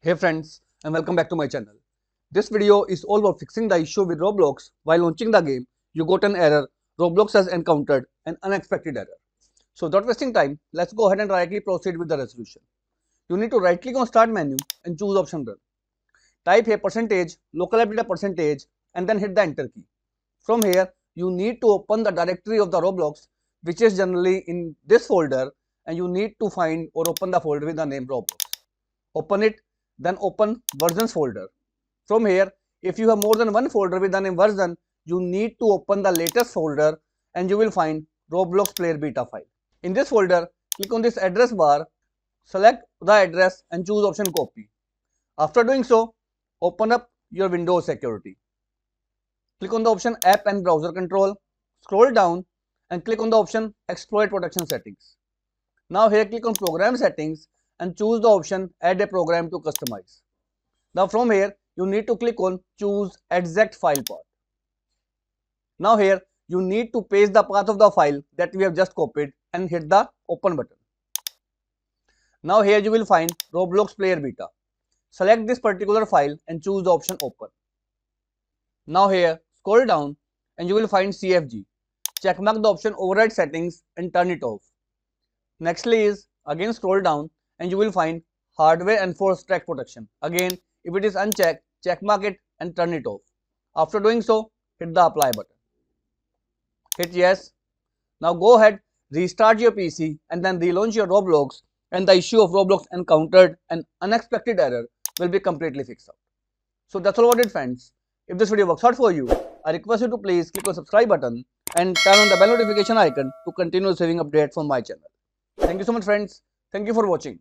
Hey friends, and welcome back to my channel. This video is all about fixing the issue with Roblox. While launching the game, you got an error. Roblox has encountered an unexpected error. So without wasting time, let's go ahead and directly proceed with the resolution. You need to right click on start menu and choose option run. Type here percentage, local app data percentage, and then hit the enter key. From here, you need to open the directory of the Roblox, which is generally in this folder, and you need to find or open the folder with the name Roblox. Open it, then open versions folder. From here, if you have more than one folder with the name version, you need to open the latest folder and you will find Roblox player beta file. In this folder, click on this address bar, select the address and choose option copy. After doing so, open up your Windows security. Click on the option app and browser control, scroll down and click on the option exploit protection settings. Now here click on program settings and choose the option add a program to customize. Now from here you need to click on choose exact file path. Now here you need to paste the path of the file that we have just copied and hit the open button. Now here you will find Roblox player beta. Select this particular file and choose the option open. Now here scroll down and you will find CFG. Checkmark the option override settings and turn it off. Nextly is again scroll down and you will find hardware enforced track protection. Again, if it is unchecked, checkmark it and turn it off. After doing so, hit the apply button. Hit yes. Now go ahead, restart your PC and then relaunch your Roblox, and the issue of Roblox encountered an unexpected error will be completely fixed out. So that's all about it, friends. If this video works out for you, I request you to please click on subscribe button and turn on the bell notification icon to continue receiving updates from my channel. Thank you so much, friends. Thank you for watching.